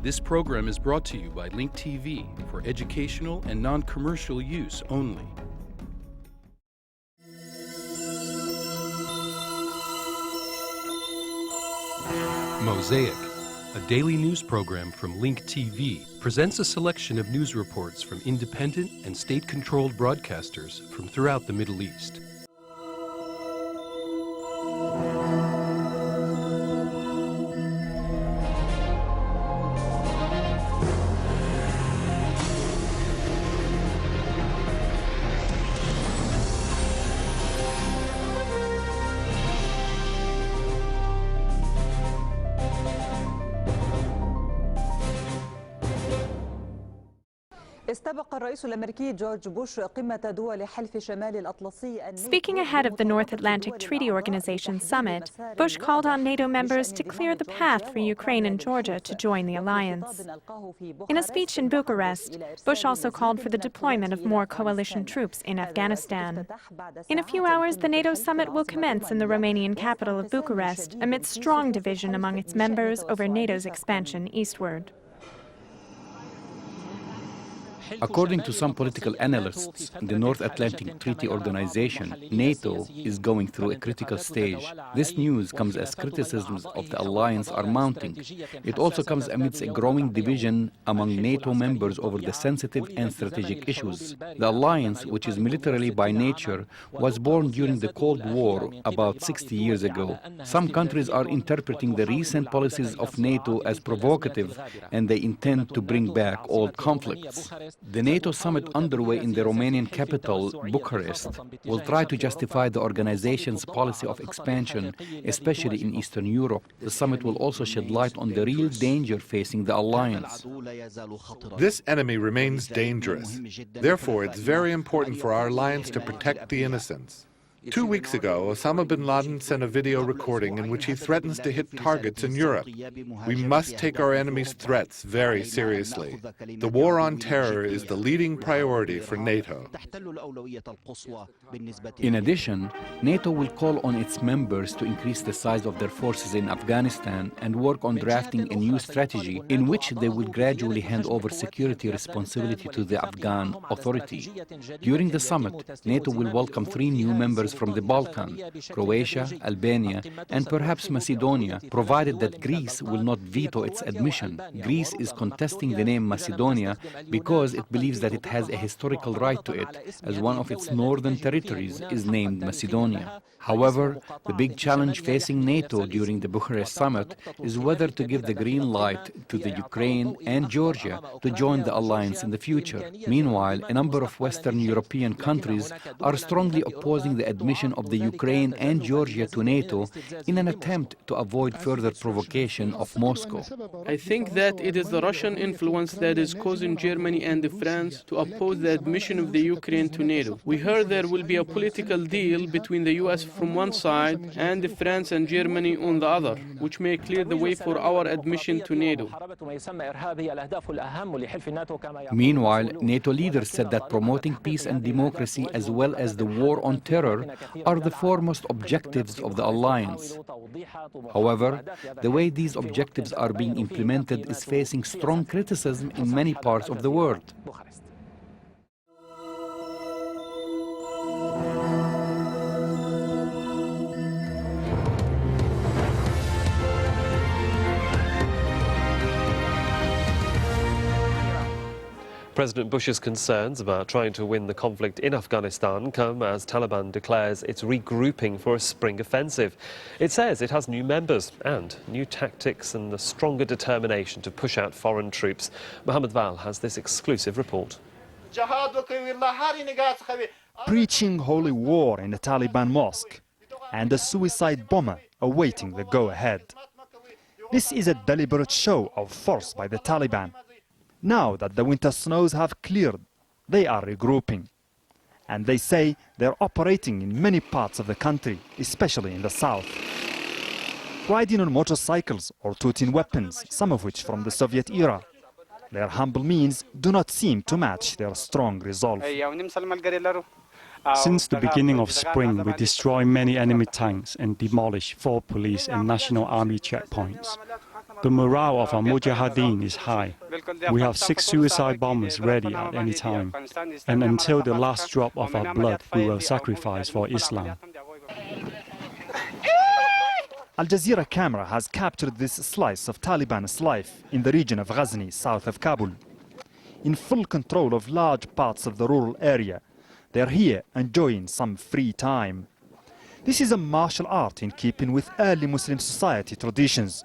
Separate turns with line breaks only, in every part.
This program is brought to you by Link TV for educational and non-commercial use only. Mosaic, a daily news program from Link TV, presents a selection of news reports from independent and state-controlled broadcasters from throughout the Middle East.
Speaking ahead of the North Atlantic Treaty Organization summit, Bush called on NATO members to clear the path for Ukraine and Georgia to join the alliance. In a speech in Bucharest, Bush also called for the deployment of more coalition troops in Afghanistan. In a few hours, the NATO summit will commence in the Romanian capital of Bucharest amid strong division among its members over NATO's expansion eastward.
According to some political analysts, the North Atlantic Treaty Organization, NATO, is going through a critical stage. This news comes as criticisms of the alliance are mounting. It also comes amidst a growing division among NATO members over the sensitive and strategic issues. The alliance, which is militarily by nature, was born during the Cold War about 60 years ago. Some countries are interpreting the recent policies of NATO as provocative, and they intend to bring back old conflicts. The NATO summit underway in the Romanian capital, Bucharest, will try to justify the organization's policy of expansion, especially in Eastern Europe. The summit will also shed light on the real danger facing the alliance.
This enemy remains dangerous. Therefore, it's very important for our alliance to protect the innocents. 2 weeks ago, Osama bin Laden sent a video recording in which he threatens to hit targets in Europe. We must take our enemies' threats very seriously. The war on terror is the leading priority for NATO.
In addition, NATO will call on its members to increase the size of their forces in Afghanistan and work on drafting a new strategy in which they will gradually hand over security responsibility to the Afghan authority. During the summit, NATO will welcome 3 new members from the Balkans, Croatia, Albania, and perhaps Macedonia, provided that Greece will not veto its admission. Greece is contesting the name Macedonia because it believes that it has a historical right to it, as one of its northern territories is named Macedonia. However, the big challenge facing NATO during the Bucharest summit is whether to give the green light to the Ukraine and Georgia to join the alliance in the future. Meanwhile, a number of Western European countries are strongly opposing the admission of the Ukraine and Georgia to NATO in an attempt to avoid further provocation of Moscow.
I think that it is the Russian influence that is causing Germany and France to oppose the admission of the Ukraine to NATO. We heard there will be a political deal between the US from one side and France and Germany on the other, which may clear the way for our admission to NATO.
Meanwhile, NATO leaders said that promoting peace and democracy as well as the war on terror are the foremost objectives of the alliance. However, the way these objectives are being implemented is facing strong criticism in many parts of the world.
President Bush's concerns about trying to win the conflict in Afghanistan come as Taliban declares it's regrouping for a spring offensive. It says it has new members and new tactics and a stronger determination to push out foreign troops. Mohammed Val has this exclusive report.
Preaching holy war in a Taliban mosque and a suicide bomber awaiting the go-ahead. This is a deliberate show of force by the Taliban. Now that the winter snows have cleared, they are regrouping. And they say they're operating in many parts of the country, especially in the south. Riding on motorcycles or toting weapons, some of which from the Soviet era. Their humble means do not seem to match their strong resolve.
Since the beginning of spring, we destroy many enemy tanks and demolish 4 police and National Army checkpoints. The morale of our mujahideen is high. We have 6 suicide bombers ready at any time. And until the last drop of our blood, we will sacrifice for Islam.
Al Jazeera camera has captured this slice of Taliban's life in the region of Ghazni, south of Kabul. In full control of large parts of the rural area, they are here enjoying some free time. This is a martial art in keeping with early Muslim society traditions.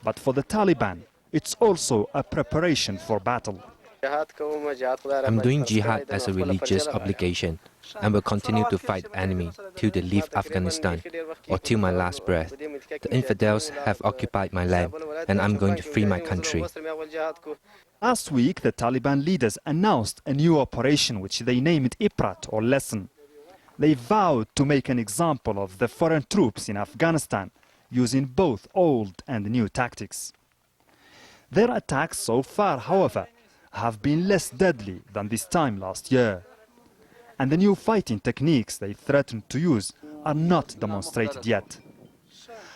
But for the Taliban, it's also a preparation for battle.
I'm doing jihad as a religious obligation and will continue to fight the enemy till they leave Afghanistan or till my last breath. The infidels have occupied my land and I'm going to free my country.
Last week, the Taliban leaders announced a new operation which they named Ibrat, or lesson. They vowed to make an example of the foreign troops in Afghanistan using both old and new tactics. Their attacks so far, however, have been less deadly than this time last year. And the new fighting techniques they threatened to use are not demonstrated yet.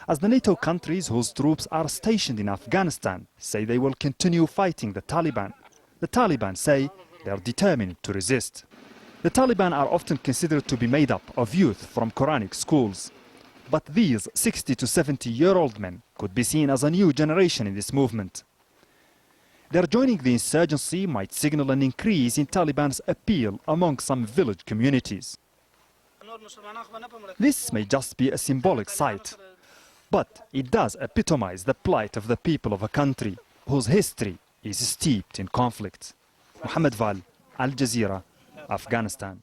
As the NATO countries whose troops are stationed in Afghanistan say they will continue fighting the Taliban say they are determined to resist. The Taliban are often considered to be made up of youth from Quranic schools. But these 60 to 70-year-old men could be seen as a new generation in this movement. Their joining the insurgency might signal an increase in Taliban's appeal among some village communities. This may just be a symbolic sight, but it does epitomize the plight of the people of a country whose history is steeped in conflict. Mohammed Val, Al Jazeera, Afghanistan.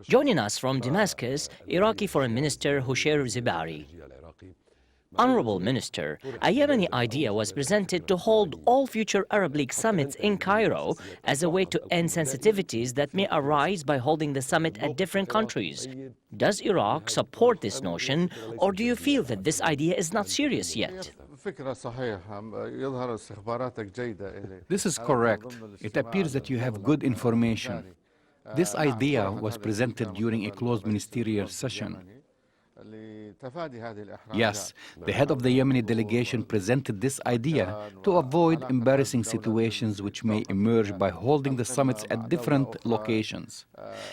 Joining us from Damascus, Iraqi Foreign Minister Hushair Zibari. Honorable Minister, a Yemeni idea was presented to hold all future Arab League summits in Cairo as a way to end sensitivities that may arise by holding the summit at different countries. Does Iraq support this notion, or do you feel that this idea is not serious yet?
This is correct. It appears that you have good information. This idea was presented during a closed ministerial session. Yes, the head of the Yemeni delegation presented this idea to avoid embarrassing situations which may emerge by holding the summits at different locations,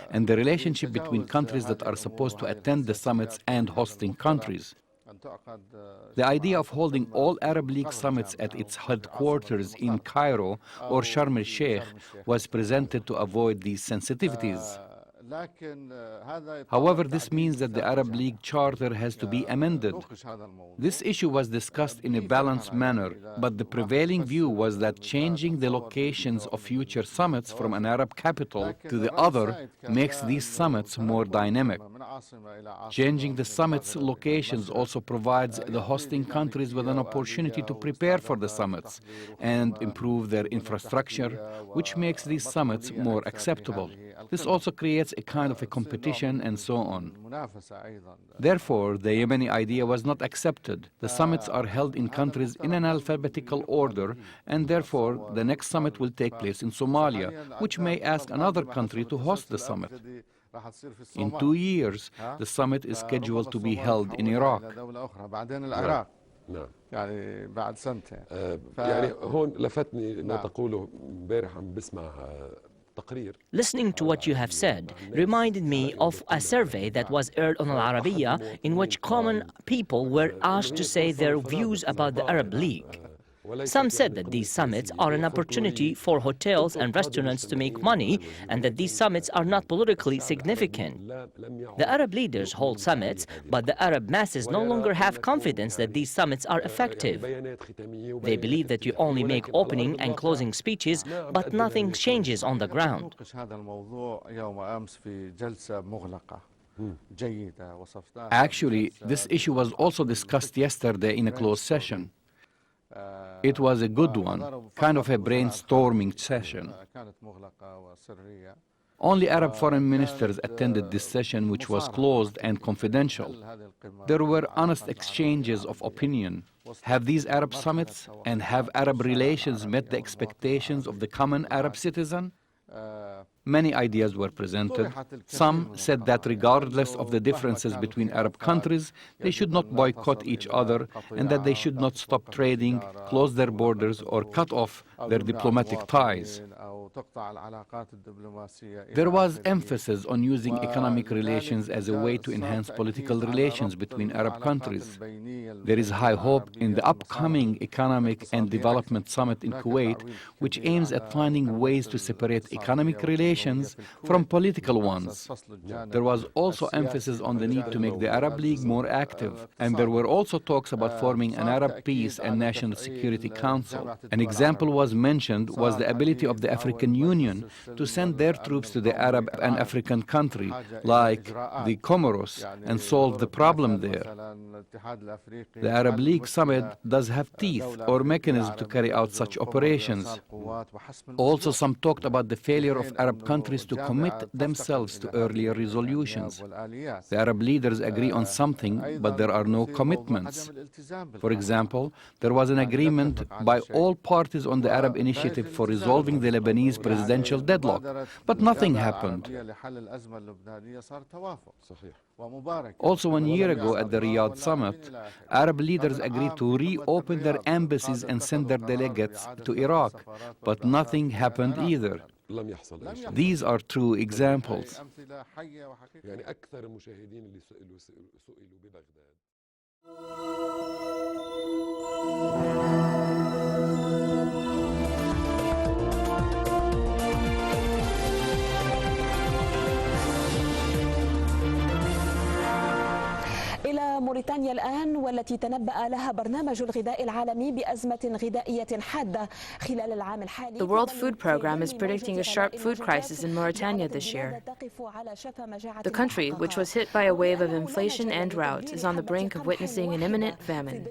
and the relationship between countries that are supposed to attend the summits and hosting countries. The idea of holding all Arab League summits at its headquarters in Cairo or Sharm el-Sheikh was presented to avoid these sensitivities. However, this means that the Arab League Charter has to be amended. This issue was discussed in a balanced manner, but the prevailing view was that changing the locations of future summits from an Arab capital to the other makes these summits more dynamic. Changing the summits' locations also provides the hosting countries with an opportunity to prepare for the summits and improve their infrastructure, which makes these summits more acceptable. This also creates a kind of a competition and so on. Therefore, the Yemeni idea was not accepted. The summits are held in countries in an alphabetical order, and therefore the next summit will take place in Somalia, which may ask another country to host the summit. In 2 years, the summit is scheduled to be held in Iraq.
Listening to what you have said reminded me of a survey that was aired on Arabiya in which common people were asked to say their views about the Arab League. Some said that these summits are an opportunity for hotels and restaurants to make money and that these summits are not politically significant. The Arab leaders hold summits, but the Arab masses no longer have confidence that these summits are effective. They believe that you only make opening and closing speeches, but nothing changes on the ground.
Actually, this issue was also discussed yesterday in a closed session. It was a good one, kind of a brainstorming session. Only Arab foreign ministers attended this session, which was closed and confidential. There were honest exchanges of opinion. Have these Arab summits and have Arab relations met the expectations of the common Arab citizen? Many ideas were presented. Some said that regardless of the differences between Arab countries, they should not boycott each other and that they should not stop trading, close their borders, or cut off their diplomatic ties. There was emphasis on using economic relations as a way to enhance political relations between Arab countries. There is high hope in the upcoming Economic and Development Summit in Kuwait, which aims at finding ways to separate economic relations from political ones. There was also emphasis on the need to make the Arab League more active, and there were also talks about forming an Arab Peace and National Security Council. An example was mentioned was the ability of the African Union to send their troops to the Arab and African country, like the Comoros, and solve the problem there. The Arab League Summit does have teeth or mechanisms to carry out such operations. Also, some talked about the failure of Arab countries to commit themselves to earlier resolutions. The Arab leaders agree on something, but there are no commitments. For example, there was an agreement by all parties on the Arab Initiative for resolving the Lebanese presidential deadlock, but nothing happened. Also, 1 year ago at the Riyadh summit, Arab leaders agreed to reopen their embassies and send their delegates to Iraq, but nothing happened either. These are true examples.
إلى موريتانيا الآن، والتي تنبأ لها برنامج الغذاء العالمي بأزمة غذائية حادة خلال العام الحالي.
The World Food Programme is predicting a sharp food crisis in Mauritania this year. The country, which was hit by a wave of inflation and drought, is on the brink of witnessing an imminent famine.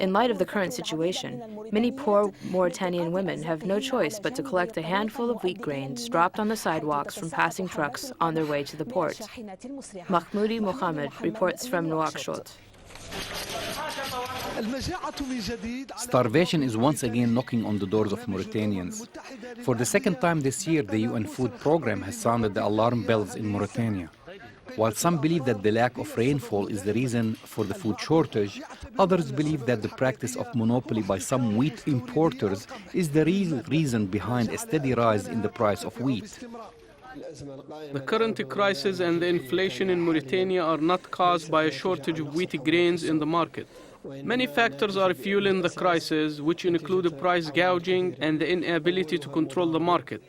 In light of the current situation, many poor Mauritanian women have no choice but to collect a handful of wheat grains dropped on the sidewalks from passing trucks on their way to the port. Mahmoudi Mohammed reports from Nouakchott.
Starvation is once again knocking on the doors of Mauritanians. For the second time this year, the UN Food Programme has sounded the alarm bells in Mauritania. While some believe that the lack of rainfall is the reason for the food shortage, others believe that the practice of monopoly by some wheat importers is the real reason behind a steady rise in the price of wheat.
The current crisis and the inflation in Mauritania are not caused by a shortage of wheat grains in the market. Many factors are fueling the crisis, which include price gouging and the inability to control the market.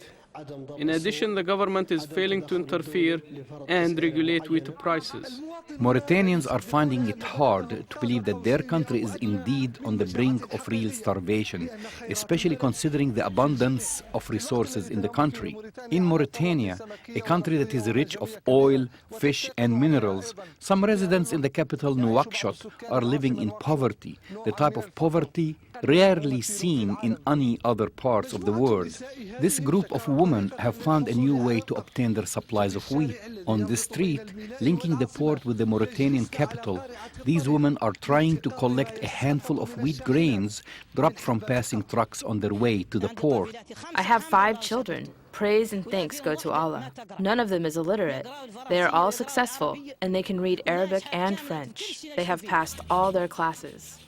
In addition, the government is failing to interfere and regulate wheat prices.
Mauritanians are finding it hard to believe that their country is indeed on the brink of real starvation, especially considering the abundance of resources in the country. In Mauritania, a country that is rich of oil, fish, and minerals, some residents in the capital Nouakchott are living in poverty, the type of poverty rarely seen in any other parts of the world. This group of women have found a new way to obtain their supplies of wheat. On the street, linking the port with the Mauritanian capital, these women are trying to collect a handful of wheat grains dropped from passing trucks on their way to the port.
I have 5 children. Praise and thanks go to Allah. None of them is illiterate. They are all successful, and they can read Arabic and French. They have passed all their classes.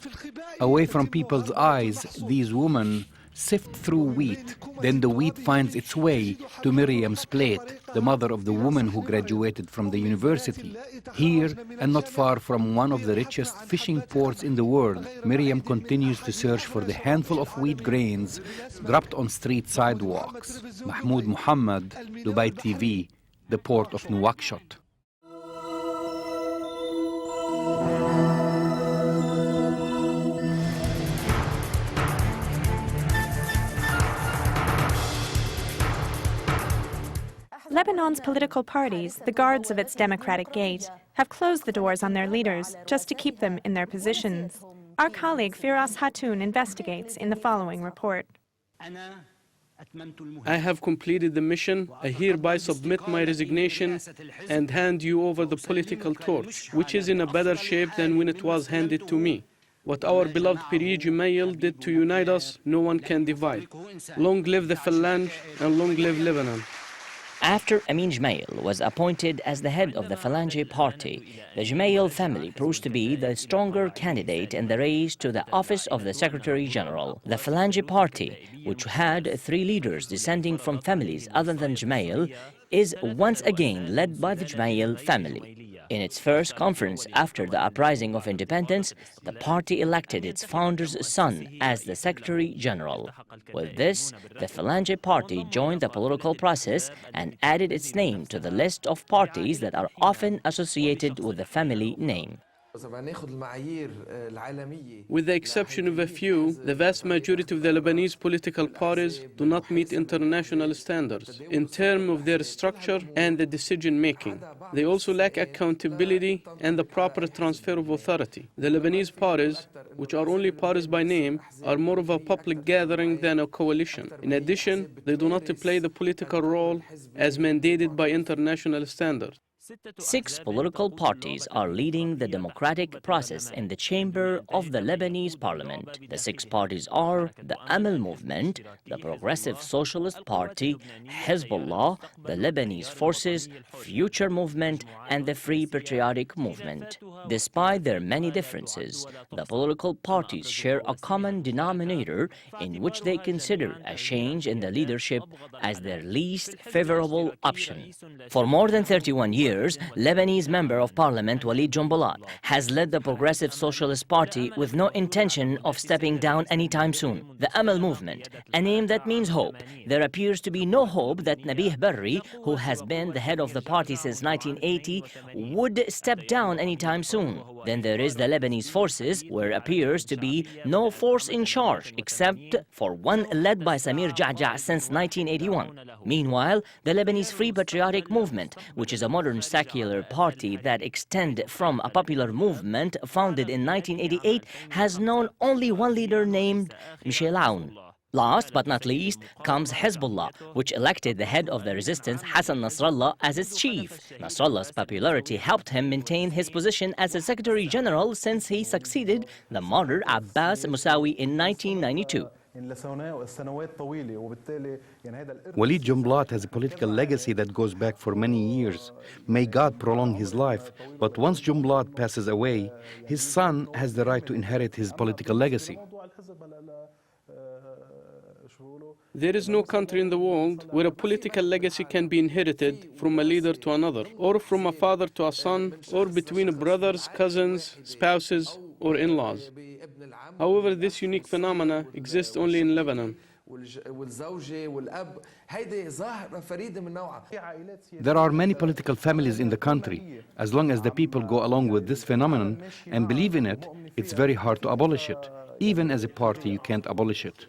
Away from people's eyes, these women sift through wheat. Then the wheat finds its way to Miriam's plate, the mother of the woman who graduated from the university. Here, and not far from one of the richest fishing ports in the world, Miriam continues to search for the handful of wheat grains dropped on street sidewalks. Mahmoud Mohammed, Dubai TV, the port of Nouakchott.
Lebanon's political parties, the guards of its democratic gate, have closed the doors on their leaders just to keep them in their positions. Our colleague Firas Hatoun investigates in the following report.
I have completed the mission. I hereby submit my resignation and hand you over the political torch, which is in a better shape than when it was handed to me. What our beloved Piri Jamal did to unite us, no one can divide. Long live the Phalange and long live Lebanon.
After Amin Jamal was appointed as the head of the Phalange party, the Jamal family proves to be the stronger candidate in the race to the office of the Secretary General. The Phalange party, which had 3 leaders descending from families other than Jamal, is once again led by the Jamal family. In its first conference after the uprising of independence, the party elected its founder's son as the Secretary General. With this, the Phalange party joined the political process and added its name to the list of parties that are often associated with the family name.
With the exception of a few, the vast majority of the Lebanese political parties do not meet international standards in terms of their structure and the decision-making. They also lack accountability and the proper transfer of authority. The Lebanese parties, which are only parties by name, are more of a public gathering than a coalition. In addition, they do not play the political role as mandated by international standards.
6 political parties are leading the democratic process in the chamber of the Lebanese parliament. The 6 parties are the Amal Movement, the Progressive Socialist Party, Hezbollah, the Lebanese Forces, Future Movement, and the Free Patriotic Movement. Despite their many differences, the political parties share a common denominator in which they consider a change in the leadership as their least favorable option. For more than 31 years, Lebanese Member of Parliament Walid Jumblat has led the Progressive Socialist Party with no intention of stepping down anytime soon. The Amal Movement, a name that means hope. There appears to be no hope that Nabih Berri, who has been the head of the party since 1980, would step down anytime soon. Then there is the Lebanese Forces, where appears to be no force in charge except for one led by Samir Ja'ja since 1981. Meanwhile, the Lebanese Free Patriotic Movement, which is a modern secular party that extends from a popular movement founded in 1988, has known only one leader named Michel Aoun. Last but not least comes Hezbollah, which elected the head of the resistance Hassan Nasrallah as its chief. Nasrallah's popularity helped him maintain his position as the Secretary General since he succeeded the martyr Abbas Musawi in 1992.
Walid Jumblat has a political legacy that goes back for many years. May God prolong his life. But once Jumblat passes away, his son has the right to inherit his political legacy.
There is no country in the world where a political legacy can be inherited from a leader to another, or from a father to a son, or between brothers, cousins, spouses, or in-laws. However, this unique phenomena exists only in Lebanon.
There are many political families in the country. As long as the people go along with this phenomenon and believe in it, it's very hard to abolish it. Even as a party, you can't abolish it.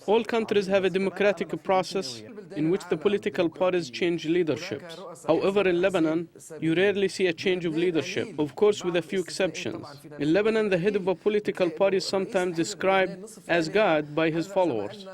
All countries have a democratic process in which the political parties change leaderships. However, in Lebanon, you rarely see a change of leadership, of course with a few exceptions. In Lebanon, the head of a political party is sometimes described as God by his followers.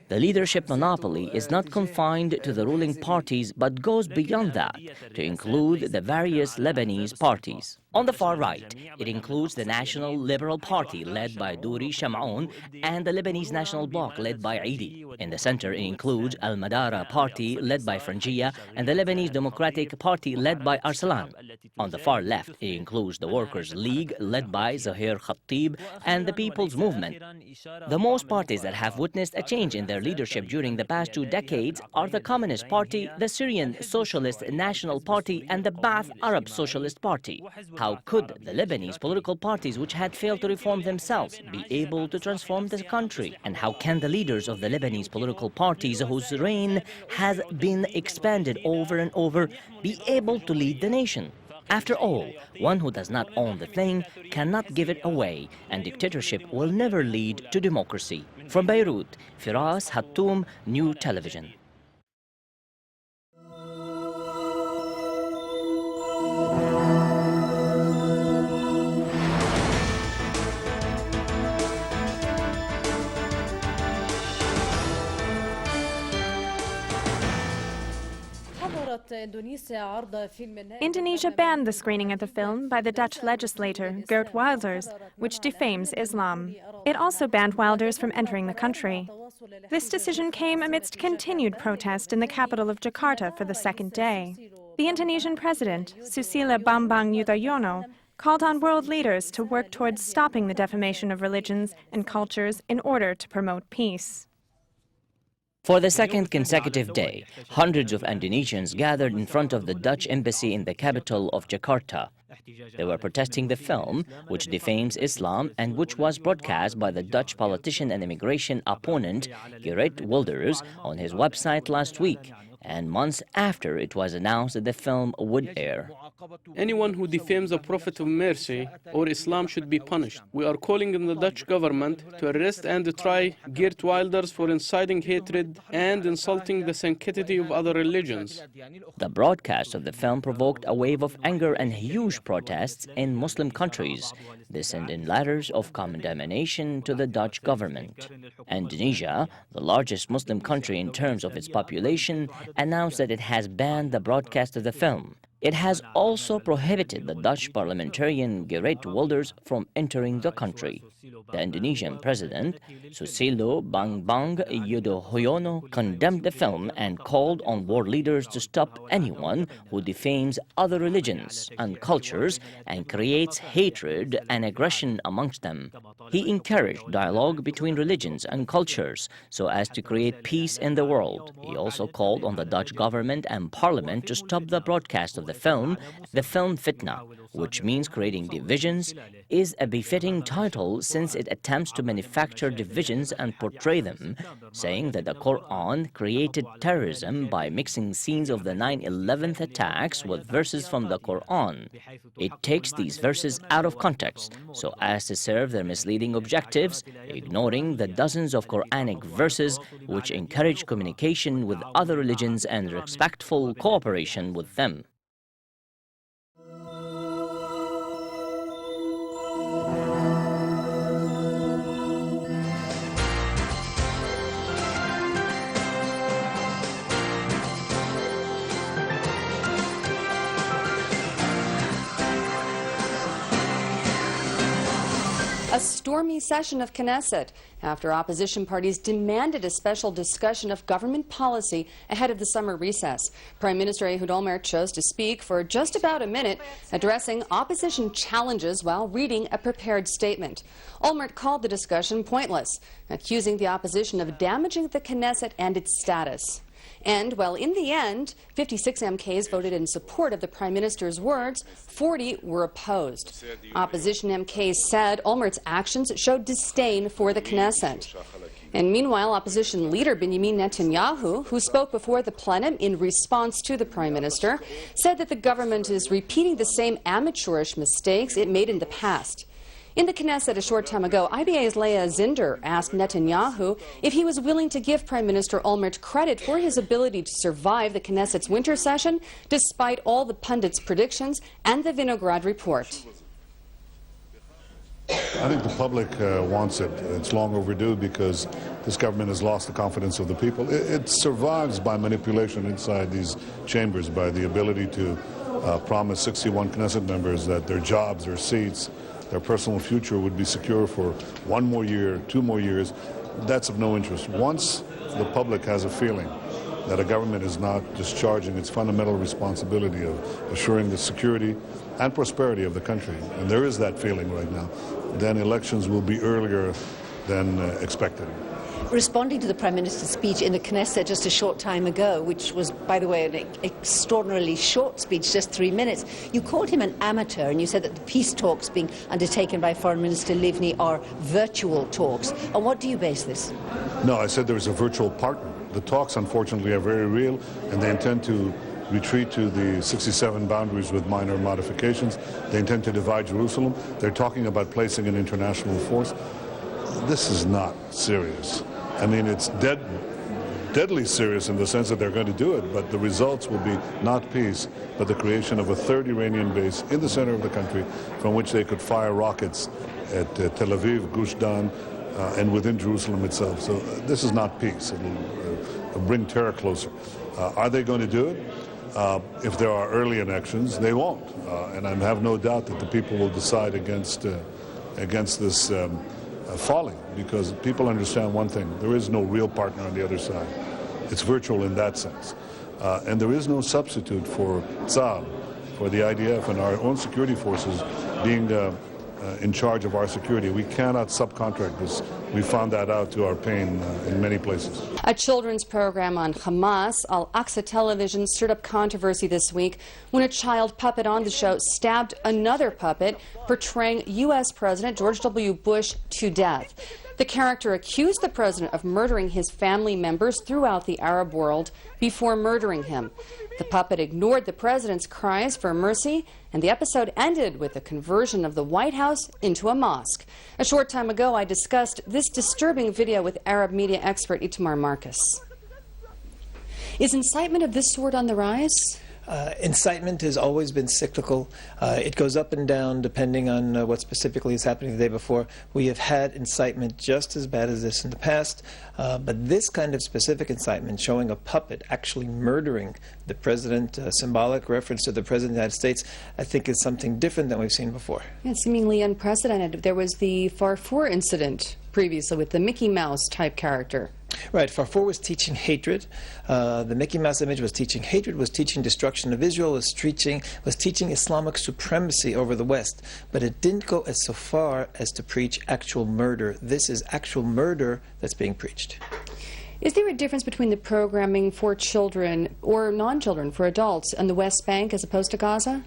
The leadership monopoly is not confined to the ruling parties but goes beyond that to include the various Lebanese parties. On the far right, it includes the National Liberal Party led by Douri Shamaoun and the Lebanese National Bloc led by Eidi. In the center, it includes Al-Madara Party led by Franjia and the Lebanese Democratic Party led by Arsalan. On the far left, it includes the Workers' League led by Zahir Khatib and the People's Movement. The most parties that have witnessed a change in their leadership during the past 2 decades are the Communist Party, the Syrian Socialist National Party, and the Ba'ath Arab Socialist Party. How could the Lebanese political parties, which had failed to reform themselves, be able to transform the country? And how can the leaders of the Lebanese political parties, whose reign has been expanded over and over, be able to lead the nation? After all, one who does not own the thing cannot give it away, and dictatorship will never lead to democracy. From Beirut, Firas Hattoum, New Television.
Indonesia banned the screening of the film by the Dutch legislator, Geert Wilders, which defames Islam. It also banned Wilders from entering the country. This decision came amidst continued protest in the capital of Jakarta for the second day. The Indonesian president, Susilo Bambang Yudhoyono, called on world leaders to work towards stopping the defamation of religions and cultures in order to promote peace.
For the second consecutive day, hundreds of Indonesians gathered in front of the Dutch embassy in the capital of Jakarta. They were protesting the film, which defames Islam and which was broadcast by the Dutch politician and immigration opponent Geert Wilders on his website last week, and months after it was announced that the film would air.
Anyone who defames the Prophet of Mercy or Islam should be punished. We are calling on the Dutch government to arrest and try Geert Wilders for inciting hatred and insulting the sanctity of other religions.
The broadcast of the film provoked a wave of anger and huge protests in Muslim countries. They sent in letters of condemnation to the Dutch government. Indonesia, the largest Muslim country in terms of its population, announced that it has banned the broadcast of the film. It has also prohibited the Dutch parliamentarian Geert Wilders from entering the country. The Indonesian president, Susilo Bambang Yudhoyono, condemned the film and called on world leaders to stop anyone who defames other religions and cultures and creates hatred and aggression amongst them. He encouraged dialogue between religions and cultures so as to create peace in the world. He also called on the Dutch government and parliament to stop the broadcast of the film Fitna, which means creating divisions, is a befitting title since it attempts to manufacture divisions and portray them, saying that the Quran created terrorism by mixing scenes of the 9/11 attacks with verses from the Quran. It takes these verses out of context so as to serve their misleading objectives, ignoring the dozens of Quranic verses which encourage communication with other religions and respectful cooperation with them.
A stormy session of Knesset after opposition parties demanded a special discussion of government policy ahead of the summer recess. Prime Minister Ehud Olmert chose to speak for just about a minute, addressing opposition challenges while reading a prepared statement. Olmert called the discussion pointless, accusing the opposition of damaging the Knesset and its status. And, well, in the end, 56 MKs voted in support of the Prime Minister's words, 40 were opposed. Opposition MKs said Olmert's actions showed disdain for the Knesset. And meanwhile, opposition leader Benjamin Netanyahu, who spoke before the plenum in response to the Prime Minister, said that the government is repeating the same amateurish mistakes it made in the past. In the Knesset a short time ago, IBA's Leah Zinder asked Netanyahu if he was willing to give Prime Minister Olmert credit for his ability to survive the Knesset's winter session, despite all the pundits' predictions and the Vinograd report.
I think the public wants it. It's long overdue because this government has lost the confidence of the people. It survives by manipulation inside these chambers, by the ability to promise 61 Knesset members that their jobs, their seats, their personal future would be secure for 1 more year, 2 more years. That's of no interest. Once the public has a feeling that a government is not discharging its fundamental responsibility of assuring the security and prosperity of the country, and there is that feeling right now, then elections will be earlier than expected.
Responding to the Prime Minister's speech in the Knesset just a short time ago, which was, by the way, an extraordinarily short speech, just 3 minutes, you called him an amateur and you said that the peace talks being undertaken by Foreign Minister Livni are virtual talks. On what do you base this?
No, I said there's a virtual partner. The talks, unfortunately, are very real, and they intend to retreat to the 67 boundaries with minor modifications. They intend to divide Jerusalem. They're talking about placing an international force. This is not serious. I mean, it's deadly serious in the sense that they're going to do it, but the results will be not peace, but the creation of a third Iranian base in the center of the country from which they could fire rockets at Tel Aviv, Gush Dan, and within Jerusalem itself. So this is not peace. It'll bring terror closer. Are they going to do it? If there are early elections, they won't. And I have no doubt that the people will decide against this falling, because people understand one thing: there is no real partner on the other side. It's virtual in that sense. And there is no substitute for TSAL, for the IDF and our own security forces being in charge of our security. We cannot subcontract this. We found that out to our pain in many places.
A children's program on Hamas, Al-Aqsa Television, stirred up controversy this week when a child puppet on the show stabbed another puppet, portraying U.S. President George W. Bush to death. The character accused the president of murdering his family members throughout the Arab world before murdering him. The puppet ignored the president's cries for mercy, and the episode ended with the conversion of the White House into a mosque. A short time ago, I discussed this disturbing video with Arab media expert Itamar Marcus. Is incitement of this sort on the rise?
Incitement has always been cyclical. It goes up and down depending on what specifically is happening the day before. We have had incitement just as bad as this in the past, but this kind of specific incitement, showing a puppet actually murdering the president, symbolic reference to the president of the United States, I think is something different than we've seen before.
Yeah, seemingly unprecedented. There was the Farfour incident previously with the Mickey Mouse type character.
Right, Farfour was teaching hatred. The Mickey Mouse image was teaching hatred, was teaching destruction of Israel, was teaching Islamic supremacy over the West. But it didn't go so far as to preach actual murder. This is actual murder that's being preached.
Is there a difference between the programming for children or non-children, for adults, on the West Bank as opposed to Gaza?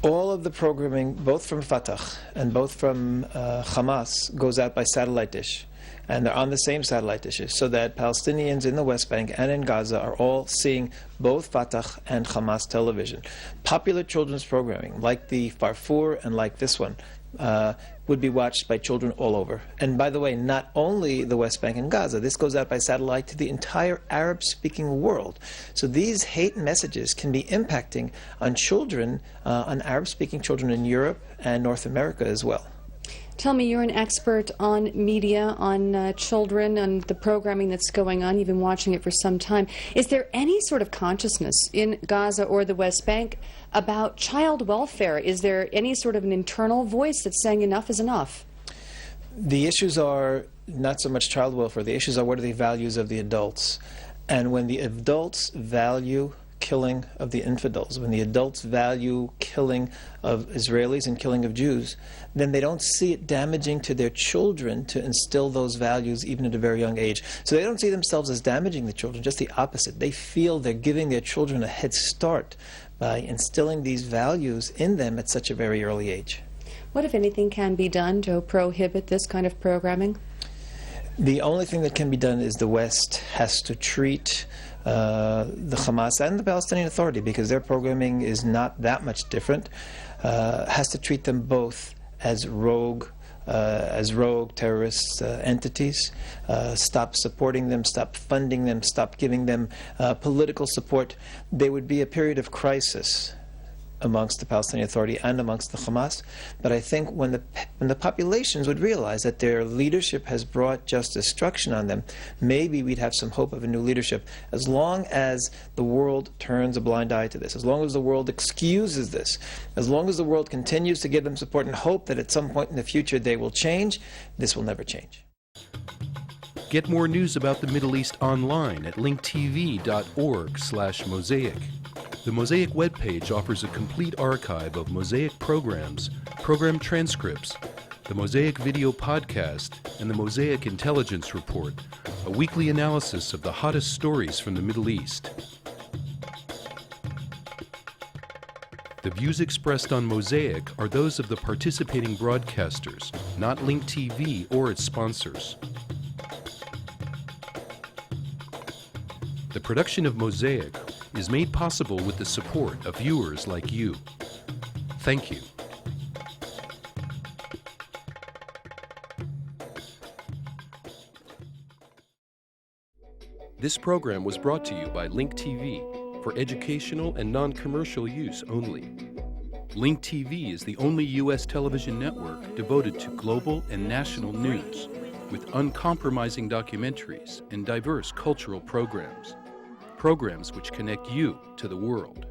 All of the programming, both from Fatah and both from Hamas, goes out by satellite dish. And they're on the same satellite dishes, so that Palestinians in the West Bank and in Gaza are all seeing both Fatah and Hamas television. Popular children's programming, like the Farfour and like this one, would be watched by children all over. And by the way, not only the West Bank and Gaza, this goes out by satellite to the entire Arab-speaking world. So these hate messages can be impacting on children, on Arab-speaking children in Europe and North America as well.
Tell me, you're an expert on media, on children, and the programming that's going on. You've been watching it for some time. Is there any sort of consciousness in Gaza or the West Bank about child welfare? Is there any sort of an internal voice that's saying enough is enough?
The issues are not so much child welfare. The issues are, what are the values of the adults? And when the adults value killing of the infidels, when the adults value killing of Israelis and killing of Jews, then they don't see it damaging to their children to instill those values even at a very young age. So they don't see themselves as damaging the children, just the opposite. They feel they're giving their children a head start by instilling these values in them at such a very early age.
What, if anything, can be done to prohibit this kind of programming?
The only thing that can be done is the West has to treat the Hamas and the Palestinian Authority, because their programming is not that much different, has to treat them both as rogue terrorist entities, stop supporting them, stop funding them, stop giving them political support. There would be a period of crisis amongst the Palestinian Authority and amongst the Hamas. But I think when the populations would realize that their leadership has brought just destruction on them, maybe we'd have some hope of a new leadership. As long as the world turns a blind eye to this, as long as the world excuses this, as long as the world continues to give them support and hope that at some point in the future they will change, this will never change.
Get more news about the Middle East online at linktv.org/Mosaic. The Mosaic webpage offers a complete archive of Mosaic programs, program transcripts, the Mosaic video podcast, and the Mosaic Intelligence Report, a weekly analysis of the hottest stories from the Middle East. The views expressed on Mosaic are those of the participating broadcasters, not Link TV or its sponsors. The production of Mosaic is made possible with the support of viewers like you. Thank you. This program was brought to you by Link TV for educational and non-commercial use only. Link TV is the only U.S. television network devoted to global and national news, with uncompromising documentaries and diverse cultural programs. programs which connect you to the world.